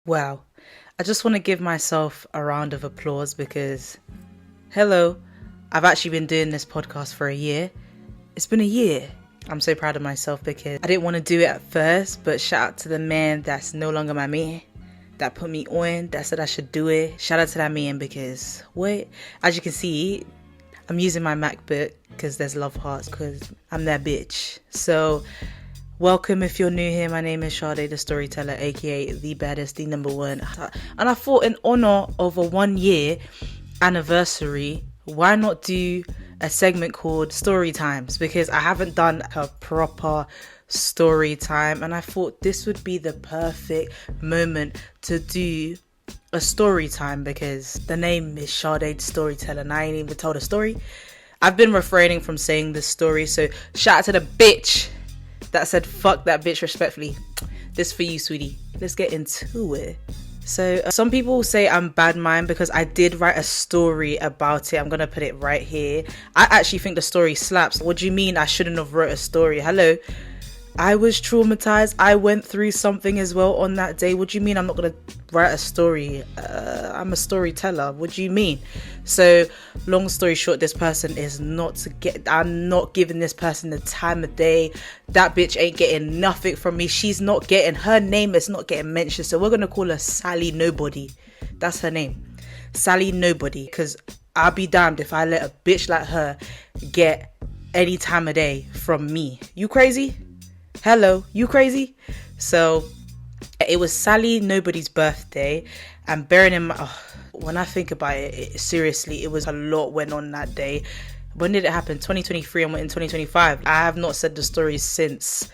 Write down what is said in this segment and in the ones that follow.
Wow. I just want to give myself a round of applause because, hello, I've actually been doing this podcast for a year. It's been a year. I'm so proud of myself because I didn't want to do it at first, but shout out to the man that's no longer my man, that put me on, that said I should do it. Shout out to that man because, as you can see, I'm using my MacBook because there's love hearts because I'm that bitch. So, welcome if you're new here. My name is Sade, the storyteller, aka the baddest, the number one. And I thought, in honor of a 1 year anniversary, why not do a segment called Story Times? Because I haven't done a proper story time, and I thought this would be the perfect moment to do a story time because the name is Sade, the storyteller, and I ain't even told a story. I've been refraining from saying this story, so shout out to the bitch that said fuck that bitch respectfully. This for you, sweetie. Let's get into it. So some people say I'm bad mind because I did write a story about it. I'm gonna put it right here. I actually think the story slaps. What do you mean I shouldn't have wrote a story? Hello, I was traumatized. I went through something as well on that day. What do you mean I'm not gonna write a story? I'm a storyteller. What do you mean? So long story short, this person is I'm not giving this person the time of day. That bitch ain't getting nothing from me. Her name is not getting mentioned. So we're gonna call her Sally Nobody. That's her name, Sally Nobody. Because I'll be damned if I let a bitch like her get any time of day from me. You crazy? Hello, you crazy? So it was Sally Nobody's birthday, and bearing in mind, when I think about it, seriously, it was a lot went on that day. When did it happen? 2023 and went in 2025. I have not said the story since.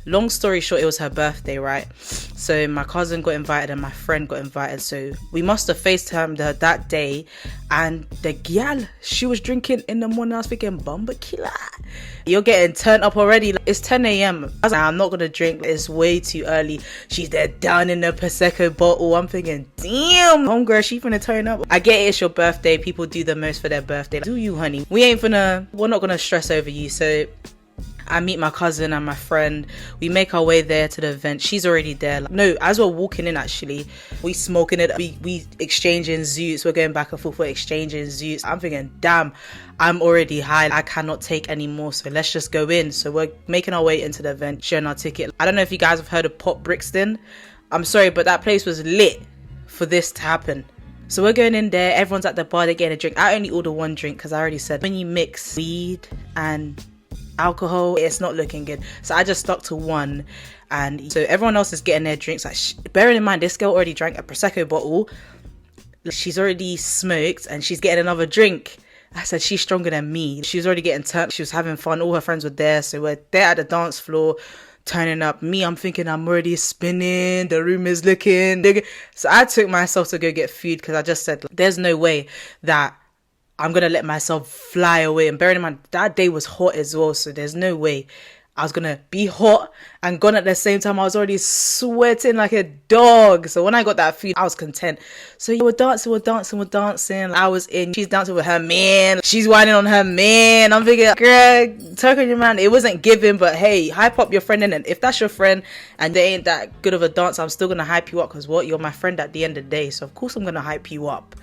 Long story short, it was her birthday, right? So my cousin got invited and my friend got invited. So we must have FaceTimed her that day. And the gal, she was drinking in the morning. I was thinking, Bumba Killer, you're getting turned up already. It's 10 a.m. I was like, I'm not going to drink. It's way too early. She's there down in the Prosecco bottle. I'm thinking, damn, homegirl, she finna turn up. I get it, it's your birthday. People do the most for their birthday. Do you, honey? We're not going to stress over you. So I meet my cousin and my friend. We make our way there to the event. She's already there. As we're walking in, actually, we smoking it. We exchanging zoots. We're going back and forth. We're exchanging zoots. I'm thinking, damn, I'm already high. I cannot take any more. So let's just go in. So we're making our way into the event, sharing our ticket. I don't know if you guys have heard of Pop Brixton. I'm sorry, but that place was lit for this to happen. So we're going in there. Everyone's at the bar. They're getting a drink. I only order one drink because I already said when you mix weed and alcohol, it's not looking good. So I just stuck to one, and so everyone else is getting their drinks. Like, bearing in mind, this girl already drank a Prosecco bottle. She's already smoked and she's getting another drink. I said, she's stronger than me. She was already getting turned. She was having fun. All her friends were there. So we're there at the dance floor, turning up. Me, I'm thinking I'm already spinning. The room is looking. So I took myself to go get food because I just said, there's no way that I'm going to let myself fly away. And bearing in mind, that day was hot as well. So there's no way I was going to be hot and gone at the same time. I was already sweating like a dog. So when I got that food, I was content. So we're dancing. I was in. She's dancing with her man. She's whining on her man. I'm thinking, girl, talk on your man. It wasn't given, but hey, hype up your friend. And if that's your friend and they ain't that good of a dancer, I'm still going to hype you up because you're my friend at the end of the day. So of course I'm going to hype you up.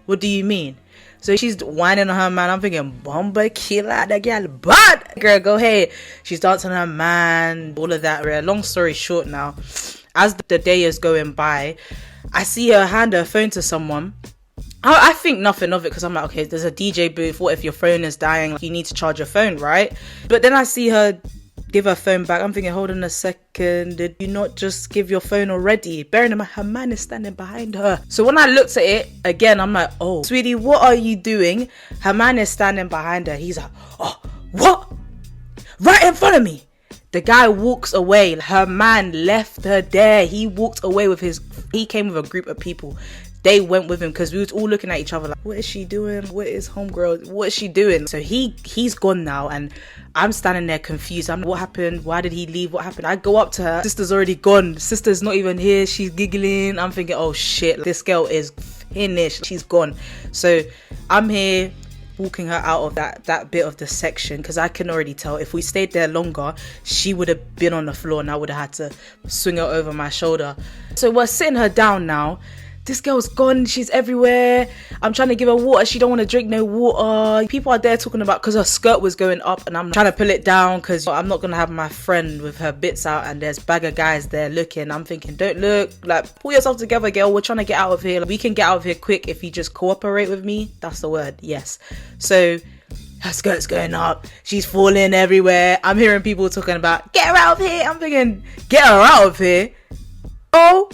What do you mean? So she's whining on her man. I'm thinking, Bomba Killer, that girl bad. Girl, go ahead. She's dancing on her man, all of that. Long story short now, as the day is going by, I see her hand her phone to someone. I think nothing of it because I'm like, okay, there's a DJ booth. What if your phone is dying? Like, you need to charge your phone, right? But then I see her give her phone back. I'm thinking, hold on a second, did you not just give your phone already? Bearing in mind, her man is standing behind her. So when I looked at it again, I'm like, oh, sweetie, what are you doing? Her man is standing behind her. He's like, oh, what? Right in front of me. The guy walks away. Her man left her there. He walked away he came with a group of people. They went with him because we was all looking at each other like, what is she doing? What is homegirl? What is she doing? So he's gone now, and I'm standing there confused. What happened? Why did he leave? What happened? I go up to her. Sister's already gone. Sister's not even here. She's giggling. I'm thinking, oh shit, this girl is finished. She's gone. So I'm here walking her out of that bit of the section, because I can already tell if we stayed there longer, she would have been on the floor and I would have had to swing her over my shoulder. So we're sitting her down now. This girl's gone, she's everywhere. I'm trying to give her water, she don't want to drink no water. People are there talking about, because her skirt was going up and I'm trying to pull it down because I'm not going to have my friend with her bits out and there's a bag of guys there looking. I'm thinking, don't look, like, pull yourself together, girl, we're trying to get out of here. We can get out of here quick if you just cooperate with me. That's the word, yes. So her skirt's going up, she's falling everywhere. I'm hearing people talking about, get her out of here. I'm thinking, get her out of here? Oh,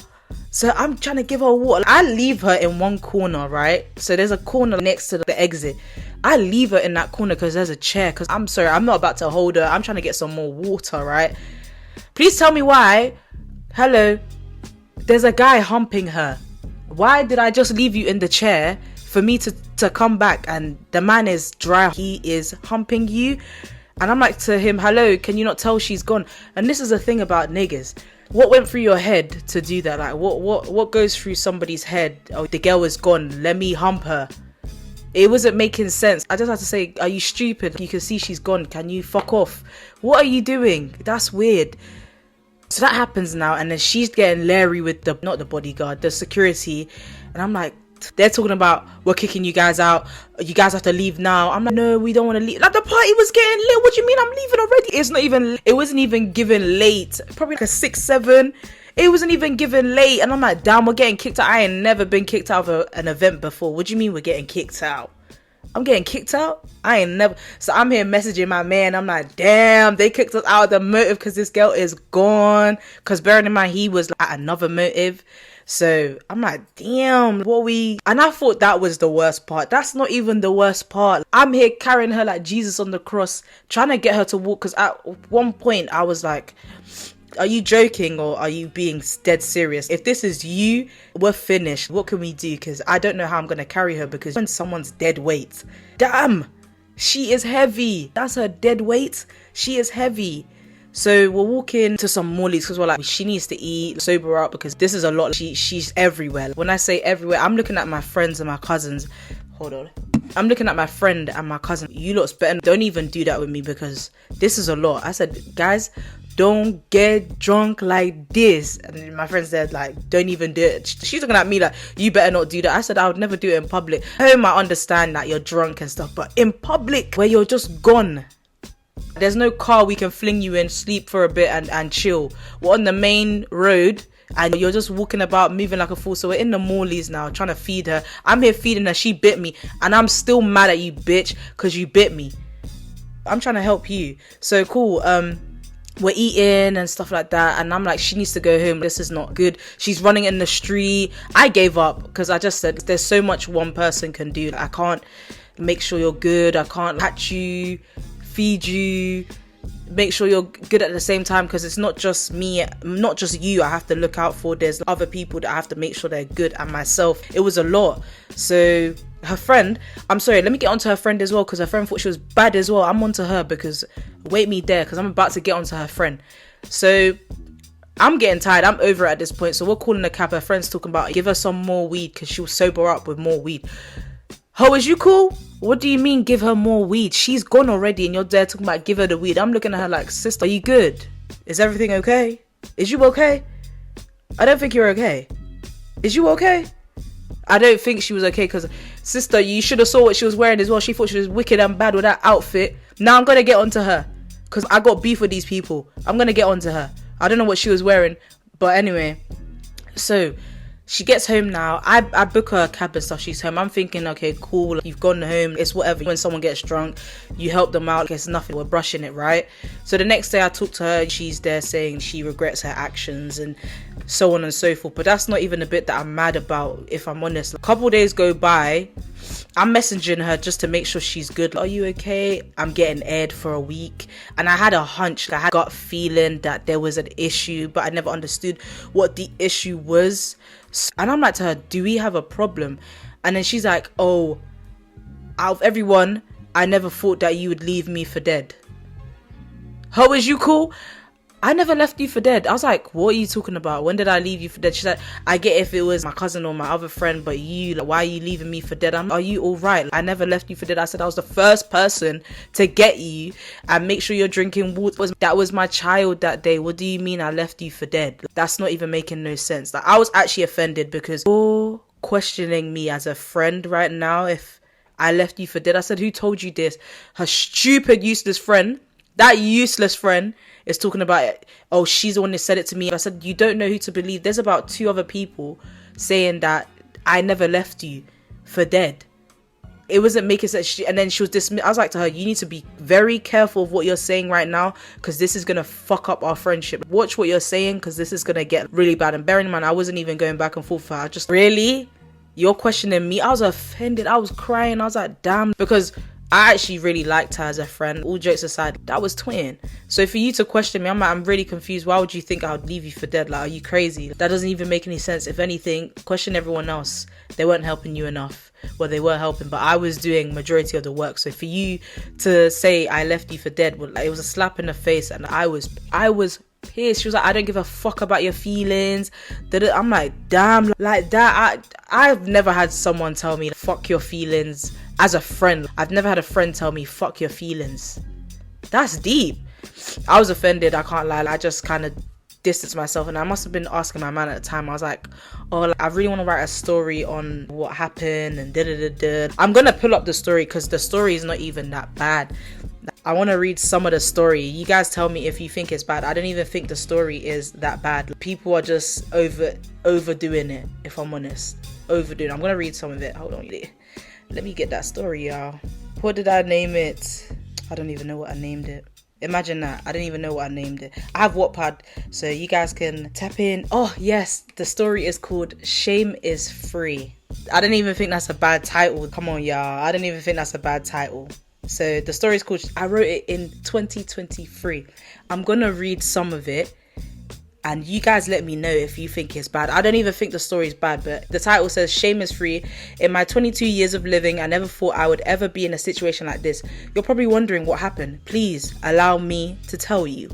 so I'm trying to give her water. I leave her in one corner, right? So there's a corner next to the exit. I leave her in that corner because there's a chair. Because I'm sorry, I'm not about to hold her. I'm trying to get some more water, right? Please tell me why. Hello. There's a guy humping her. Why did I just leave you in the chair for me to come back and the man is dry? He is humping you. And I'm like to him, hello, can you not tell she's gone? And this is the thing about niggas. What went through your head to do that? Like, what goes through somebody's head? Oh, the girl is gone, let me hump her. It wasn't making sense. I just had to say, are you stupid? You can see she's gone. Can you fuck off? What are you doing? That's weird. So that happens now, and then she's getting leery with not the bodyguard, the security. And I'm like, they're talking about, we're kicking you guys out. You guys have to leave now. I'm like, no, we don't want to leave. Like, the party was getting lit. What do you mean I'm leaving already? It wasn't even given late. Probably like a 6, 7. It wasn't even given late. And I'm like, damn, we're getting kicked out. I ain't never been kicked out of an event before. What do you mean we're getting kicked out? I'm getting kicked out? I ain't never. So I'm here messaging my man. I'm like, damn, they kicked us out of the motive because this girl is gone. Because bearing in mind, he was like at another motive. So I'm like, damn, and I thought that was the worst part. That's not even the worst part. I'm here carrying her like Jesus on the cross, trying to get her to walk. Because at one point I was like, are you joking or are you being dead serious? If this is you, we're finished. What can we do? Because I don't know how I'm going to carry her, because when someone's dead weight, damn, she is heavy. That's her dead weight. She is heavy. So we're walking to some Morley's because we're like, she needs to eat, sober up, because this is a lot. She's everywhere. When I say everywhere, I'm looking at my friends and my cousins. Hold on. I'm looking at my friend and my cousin. You lot's better. Don't even do that with me because this is a lot. I said, guys, don't get drunk like this. And my friend said, like, don't even do it. She's looking at me like, you better not do that. I said, I would never do it in public. Home, I understand that you're drunk and stuff, but in public where you're just gone, there's no car we can fling you in, sleep for a bit and chill. We're on the main road and you're just walking about moving like a fool. So we're in the Morley's now trying to feed her. I'm here feeding her. She bit me and I'm still mad at you, bitch, because you bit me. I'm trying to help you. So cool. We're eating and stuff like that, and I'm like, she needs to go home. This is not good. She's running in the street. I gave up because I just said there's so much one person can do. I can't make sure you're good. I can't catch you, feed you, make sure you're good at the same time, because it's not just me, not just you I have to look out for. There's other people that I have to make sure they're good, and myself. It was a lot. So her friend, I'm sorry, let me get onto her friend as well, because her friend thought she was bad as well. I'm onto her because wait me there, because I'm about to get onto her friend. So I'm getting tired. I'm over it at this point. So we're calling a cab. Her friend's talking about give her some more weed because she'll sober up with more weed. Ho, is you cool? What do you mean give her more weed? She's gone already and you're there talking about give her the weed. I'm looking at her like, sister, are you good? Is everything okay? Is you okay? I don't think you're okay. Is you okay? I don't think she was okay, because sister, you should have saw what she was wearing as well. She thought she was wicked and bad with that outfit. Now I'm going to get onto her because I got beef with these people. I'm going to get onto her. I don't know what she was wearing, but anyway. So she gets home now. I book her a cab and stuff. She's home. I'm thinking, okay, cool. You've gone home. It's whatever. When someone gets drunk, you help them out. It's nothing. We're brushing it, right? So the next day I talk to her. She's there saying she regrets her actions and so on and so forth. But that's not even the bit that I'm mad about, if I'm honest. A couple days go by. I'm messaging her just to make sure she's good. Are you okay? I'm getting aired for a week. And I had a hunch. I had a gut feeling that there was an issue, but I never understood what the issue was. And I'm like to her, do we have a problem? And then she's like, oh, out of everyone, I never thought that you would leave me for dead. How is you cool? I never left you for dead. I was like, what are you talking about? When did I leave you for dead? She said, I get if it was my cousin or my other friend, but you, like, why are you leaving me for dead? Are you all right? I never left you for dead. I said I was the first person to get you and make sure you're drinking water. That was my child that day. What do you mean I left you for dead? That's not even making no sense. Like, I was actually offended because you're questioning me as a friend right now if I left you for dead. I said, who told you this? Her stupid, useless friend. That useless friend is talking about it. Oh, she's the one that said it to me. I said, you don't know who to believe. There's about 2 other people saying that I never left you for dead. It wasn't making sense. And then she was dismissed. I was like to her, you need to be very careful of what you're saying right now, because this is going to fuck up our friendship. Watch what you're saying, because this is going to get really bad. And bearing in mind, I wasn't even going back and forth for her. I just, really? You're questioning me? I was offended. I was crying. I was like, damn. Because I actually really liked her as a friend. All jokes aside, that was twin. So for you to question me, I'm really confused. Why would you think I would leave you for dead? Like, are you crazy? That doesn't even make any sense. If anything, question everyone else. They weren't helping you enough. Well, they were helping, but I was doing majority of the work. So for you to say I left you for dead, well, like, it was a slap in the face, and I was pissed. She was like, I don't give a fuck about your feelings. I'm like, damn, like that. I've never had someone tell me fuck your feelings as a friend. I've never had a friend tell me fuck your feelings. That's deep. I was offended, I can't lie. I just kind of distanced myself, and I must have been asking my man at the time. I was like, oh, like, I really want to write a story on what happened and da-da-da-da. I'm gonna pull up the story because the story is not even that bad. I want to read some of the story. You guys tell me if you think it's bad. I don't even think the story is that bad. People are just overdoing it, if I'm honest. Overdoing. I'm gonna read some of it. Hold on, let me get that story, y'all. What did I name it? I don't even know what I named it. Imagine that. I didn't even know what I named it. I have wattpad, so you guys can tap in. Oh yes, the story is called Shame is Free. I don't even think that's a bad title. Come on, y'all. I don't even think that's a bad title. So the story is called, I wrote it in 2023. I'm gonna read some of it, and you guys let me know if you think it's bad. I don't even think the story is bad, but the title says, Shame is Free. In my 22 years of living, I never thought I would ever be in a situation like this. You're probably wondering what happened. Please allow me to tell you.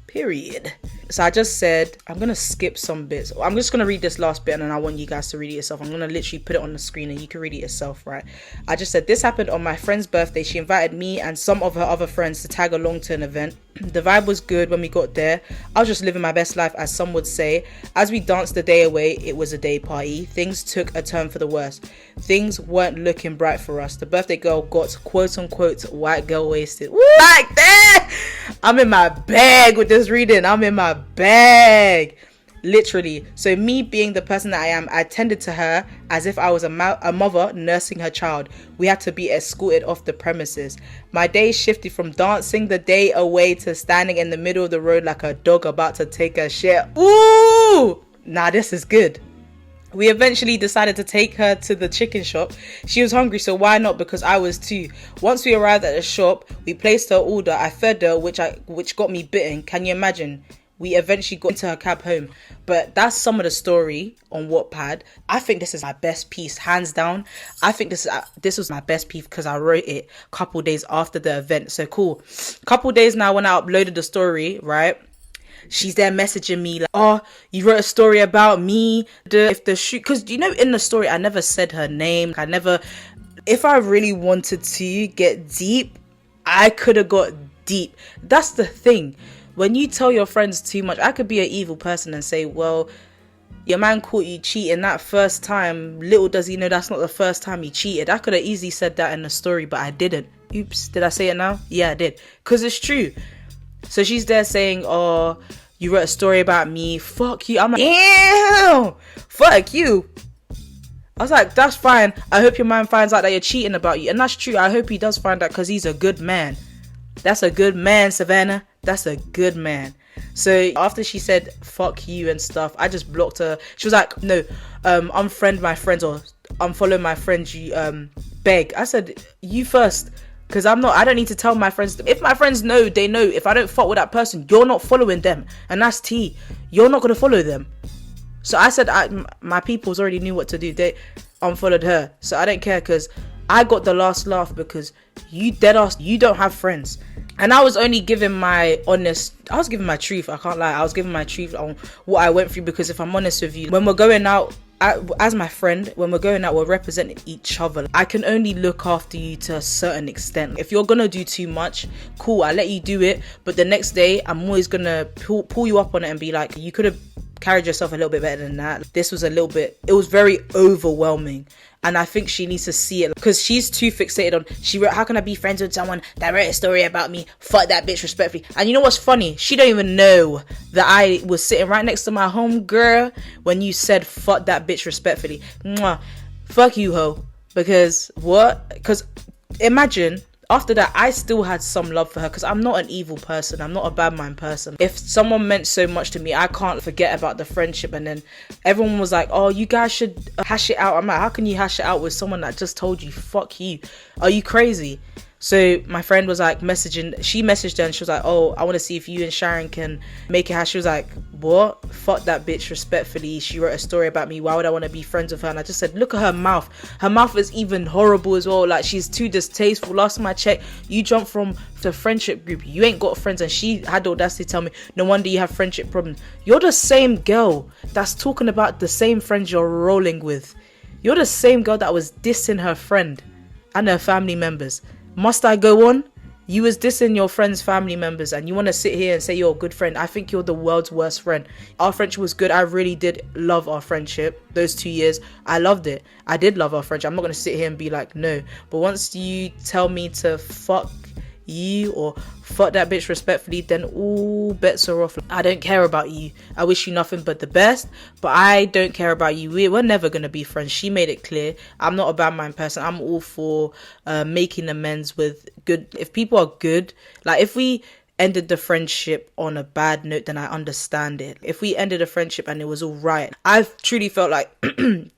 Period. So I just said, I'm going to skip some bits. I'm just going to read this last bit, and then I want you guys to read it yourself. I'm going to literally put it on the screen and you can read it yourself, right? I just said, this happened on my friend's birthday. She invited me and some of her other friends to tag along to an event. The vibe was good when we got there. I was just living my best life, as some would say. As we danced the day away, it was a day party. Things took a turn for the worst. Things weren't looking bright for us. The birthday girl got quote unquote white girl wasted. Woo! Like that! I'm in my bag with this reading. I'm in my bag. Literally. So me being the person that I am, I tended to her as if I was a mother nursing her child. We had to be escorted off the premises. My day shifted from dancing the day away to standing in the middle of the road like a dog about to take a shit. Ooh! Nah, this is good. We eventually decided to take her to the chicken shop. She was hungry, so why not? Because I was too. Once we arrived at the shop, we placed her order. I fed her, which got me bitten. Can you imagine? We eventually got into her cab home. But that's some of the story on Wattpad. I think this is my best piece, hands down. I think this was my best piece because I wrote it a couple days after the event. So cool. Couple days now when I uploaded the story, right? She's there messaging me like, oh, you wrote a story about me. If the shoot, because you know, in the story, I never said her name. If I really wanted to get deep, I could have got deep. That's the thing. When you tell your friends too much, I could be an evil person and say, well, your man caught you cheating that first time. Little does he know that's not the first time he cheated. I could have easily said that in the story, but I didn't. Oops, did I say it now? Yeah, I did. Because it's true. So she's there saying, oh, you wrote a story about me. Fuck you. I'm like, ew, fuck you. I was like, that's fine. I hope your man finds out that you're cheating about you. And that's true. I hope he does find out because he's a good man. That's a good man, Savannah. That's a good man. So after she said, fuck you and stuff, I just blocked her. She was like, no, unfriend my friends or unfollow my friends. You beg. I said, you first. Because I don't need to tell my friends. If my friends know, they know. If I don't fuck with that person, you're not following them. And that's T. You're not going to follow them. So I said, my peoples already knew what to do. They unfollowed her. So I don't care because I got the last laugh because you dead ass, you don't have friends. And I was only giving my truth. I can't lie. I was giving my truth on what I went through, because if I'm honest with you, when we're going out, as my friend, when we're going out, we're representing each other. I can only look after you to a certain extent. If you're gonna do too much, cool, I let you do it, but the next day I'm always gonna pull you up on it and be like, you could have carried yourself a little bit better than that. This was it was very overwhelming. And I think she needs to see it, because she's too fixated on, she wrote, how can I be friends with someone that wrote a story about me? Fuck that bitch respectfully. And you know what's funny? She don't even know that I was sitting right next to my home girl when you said fuck that bitch respectfully. Mwah. Fuck you, ho. Because what? Because imagine, after that, I still had some love for her, because I'm not an evil person. I'm not a bad mind person. If someone meant so much to me, I can't forget about the friendship. And then everyone was like, oh, you guys should hash it out. I'm like, how can you hash it out with someone that just told you, fuck you? Are you crazy? So my friend was like she messaged her and she was like, oh, I want to see if you and Sharon can make it hash. She was like, what? Fuck that bitch respectfully. She wrote a story about me. Why would I want to be friends with her? And I just said, look at her mouth. Her mouth is even horrible as well. Like, she's too distasteful. Last time I checked, you jumped from the friendship group. You ain't got friends. And she had the audacity to tell me, no wonder you have friendship problems. You're the same girl that's talking about the same friends you're rolling with. You're the same girl that was dissing her friend and her family members. Must I go on? You was dissing your friend's family members and you want to sit here and say you're a good friend. I think you're the world's worst friend. Our friendship was good. I really did love our friendship. Those 2 years, I loved it. I did love our friendship. I'm not going to sit here and be like, no. But once you tell me to fuck you or fuck that bitch respectfully, then all bets are off. I don't care about you. I wish you nothing but the best, but I don't care about you. We're never gonna be friends. She made it clear. I'm not a bad mind person. I'm all for making amends with good. If people are good, like if we ended the friendship on a bad note, then I understand it. If we ended a friendship and it was all right, I've truly felt like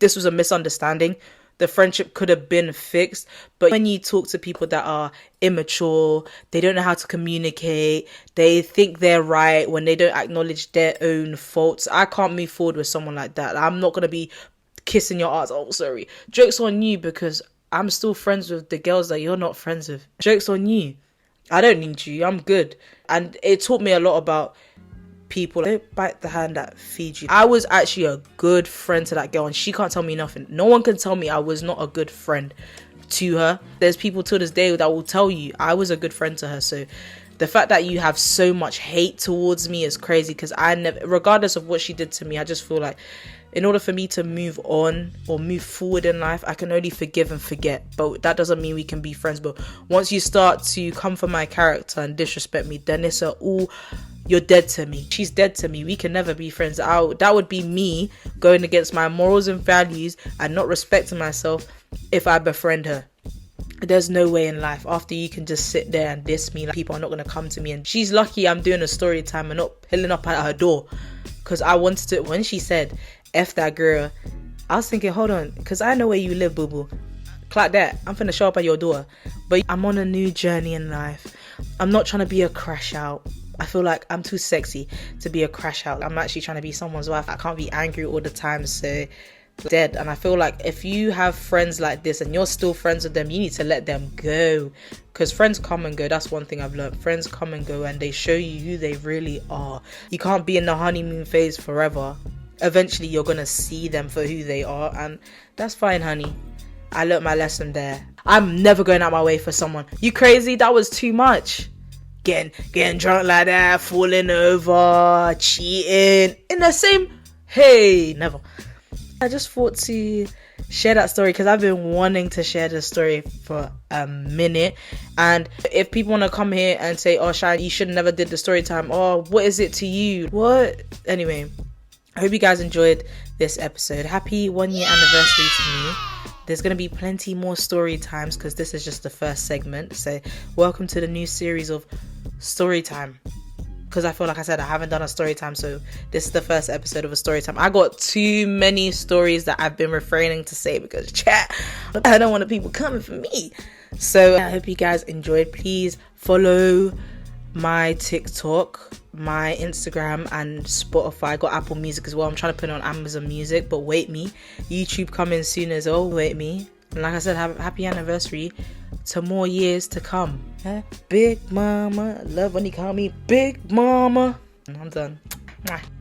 this was a misunderstanding. The friendship could have been fixed. But when you talk to people that are immature, they don't know how to communicate, they think they're right when they don't acknowledge their own faults. I can't move forward with someone like that. I'm not going to be kissing your ass. Oh, sorry. Joke's on you, because I'm still friends with the girls that you're not friends with. Joke's on you. I don't need you. I'm good. And it taught me a lot about people. Don't bite the hand that feeds you. I was actually a good friend to that girl and she can't tell me nothing. No one can tell me I was not a good friend to her. There's people to this day that will tell you I was a good friend to her. So the fact that you have so much hate towards me is crazy, because I never, regardless of what she did to me, I just feel like in order for me to move on or move forward in life, I can only forgive and forget. But that doesn't mean we can be friends. But once you start to come for my character and disrespect me, then it's you're dead to me. She's dead to me. We can never be friends. That would be me going against my morals and values and not respecting myself if I befriend her. There's no way in life. After you can just sit there and diss me, like, people are not going to come to me. And she's lucky I'm doing a story time and not pulling up at her door, because I wanted to. When she said F that girl, I was thinking, hold on, because I know where you live, boo boo. Like that, I'm finna show up at your door. But I'm on a new journey in life. I'm not trying to be a crash out. I feel like I'm too sexy to be a crash out. I'm actually trying to be someone's wife. I can't be angry all the time, so dead. And I feel like if you have friends like this and you're still friends with them, you need to let them go, because friends come and go. That's one thing I've learned. Friends come and go and they show you who they really are. You can't be in the honeymoon phase forever. Eventually you're gonna see them for who they are, and that's fine, honey. I learnt my lesson there. I'm never going out my way for someone. You crazy? That was too much. Getting drunk like that, falling over, cheating in the same. Hey, never. I just thought to share that story because I've been wanting to share this story for a minute. And if people want to come here and say, oh, Shine, you should never did the story time. Oh, what is it to you? What? Anyway, I hope you guys enjoyed this episode. Happy 1 year anniversary to me. There's going to be plenty more story times because this is just the first segment. So welcome to the new series of story time. Because I feel like I said, I haven't done a story time. So this is the first episode of a story time. I got too many stories that I've been refraining to say because chat, I don't want the people coming for me. So I hope you guys enjoyed. Please follow my TikTok, my Instagram, and Spotify. I got Apple Music as well. I'm trying to put it on Amazon Music, but wait me. YouTube coming soon as well. Wait me. And like I said, happy anniversary to more years to come. Big mama. Love when you call me Big Mama. I'm done. Mwah.